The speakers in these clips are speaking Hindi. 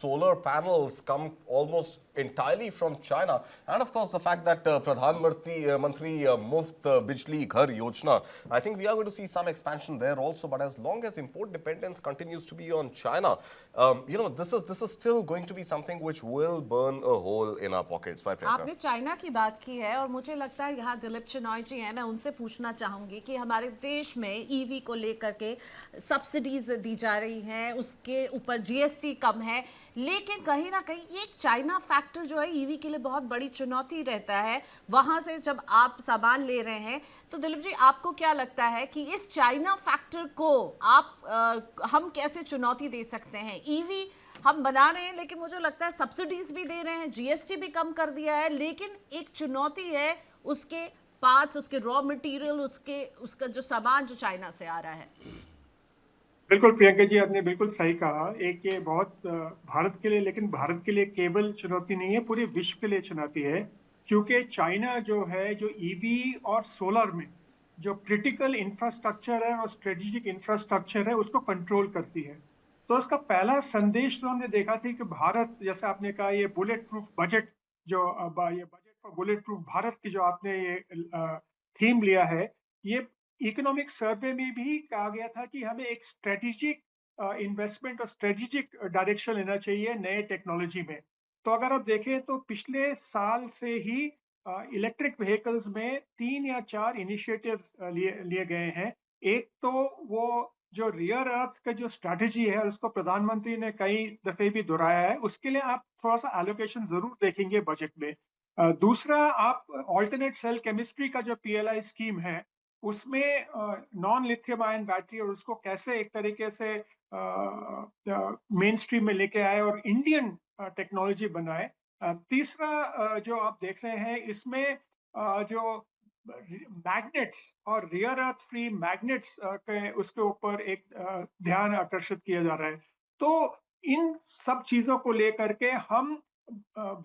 solar panels come almost entirely from China. And of course, the fact that Pradhan Mantri Muft Bijli Ghar Yojana, I think we are going to see some expansion there also. But as long as import dependence continues to be on China, this is still going to be something which will burn a hole in our pockets. Why, Priyanka? आपने चाइना की बात की है और मुझे लगता है यहाँ दिलीप चिनॉय जी हैं, मैं उनसे पूछना चाहूँगी कि हमारे देश में ईवी को लेकर के सब्सिडीज दी जा रही हैं, उसके ऊपर जीएसटी कम है, लेकिन कहीं ना कहीं एक चाइना फैक्टर जो है ईवी के लिए बहुत बड़ी चुनौती रहता है। वहाँ से जब आप सामान ले रहे हैं तो दिलीप जी आपको क्या लगता है कि इस चाइना फैक्टर को हम कैसे चुनौती दे सकते हैं? ईवी हम बना रहे हैं लेकिन मुझे लगता है सब्सिडीज भी दे रहे हैं, जीएसटी भी कम कर दिया है, लेकिन एक चुनौती है उसके पार्ट्स, उसके रॉ मटेरियल, उसका जो सामान जो चाइना से आ रहा है। बिल्कुल प्रियंका जी, आपने बिल्कुल सही कहा। एक ये बहुत भारत के लिए, लेकिन भारत के लिए केवल चुनौती नहीं है, पूरे विश्व के लिए चुनौती है। क्योंकि चाइना जो है, जो ईवी और सोलर में जो क्रिटिकल इंफ्रास्ट्रक्चर है और स्ट्रेटेजिक इंफ्रास्ट्रक्चर है, उसको कंट्रोल करती है। तो उसका पहला संदेश जो हमने देखा था कि भारत, जैसे आपने कहा, ये बुलेट प्रूफ बजट, जो ये budget for bullet proof Bharat की जो आपने ये थीम लिया है, ये इकोनॉमिक सर्वे में भी कहा गया था कि हमें एक स्ट्रेटेजिक इन्वेस्टमेंट और स्ट्रेटेजिक डायरेक्शन लेना चाहिए नए टेक्नोलॉजी में। तो अगर आप देखें तो पिछले साल से ही इलेक्ट्रिक व्हीकल्स में 3 या 4 इनिशिएटिव्स लिए गए हैं। एक तो वो जो रियर अर्थ का जो स्ट्रैटेजी है, उसको प्रधानमंत्री ने कई दफे भी दोहराया है, उसके लिए आप थोड़ा सा एलोकेशन जरूर देखेंगे बजट में। दूसरा, आप ऑल्टरनेट सेल केमिस्ट्री का जो पीएलआई स्कीम है, उसमें नॉन लिथियम आयन बैटरी और उसको कैसे एक तरीके से मेन स्ट्रीम में लेके आए और इंडियन टेक्नोलॉजी बनाए। तीसरा, जो आप देख रहे हैं इसमें जो मैग्नेट्स और रियर अर्थ फ्री मैग्नेट्स के उसके ऊपर एक ध्यान आकर्षित किया जा रहा है। तो इन सब चीजों को लेकर के हम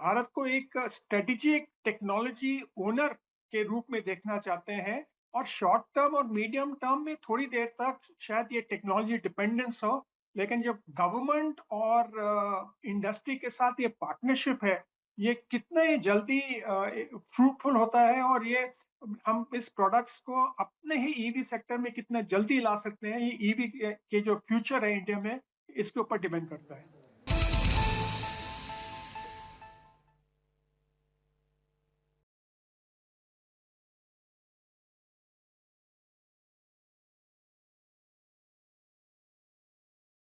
भारत को एक स्ट्रेटेजिक टेक्नोलॉजी ओनर के रूप में देखना चाहते हैं, और शॉर्ट टर्म और मीडियम टर्म में थोड़ी देर तक शायद ये टेक्नोलॉजी डिपेंडेंस हो, लेकिन जो गवर्नमेंट और इंडस्ट्री के साथ ये पार्टनरशिप है, ये कितने जल्दी फ्रूटफुल होता है, और ये हम इस प्रोडक्ट्स को अपने ही ईवी सेक्टर में कितना जल्दी ला सकते हैं, ये ईवी के जो फ्यूचर है इंडिया में, इसके ऊपर डिपेंड करता है।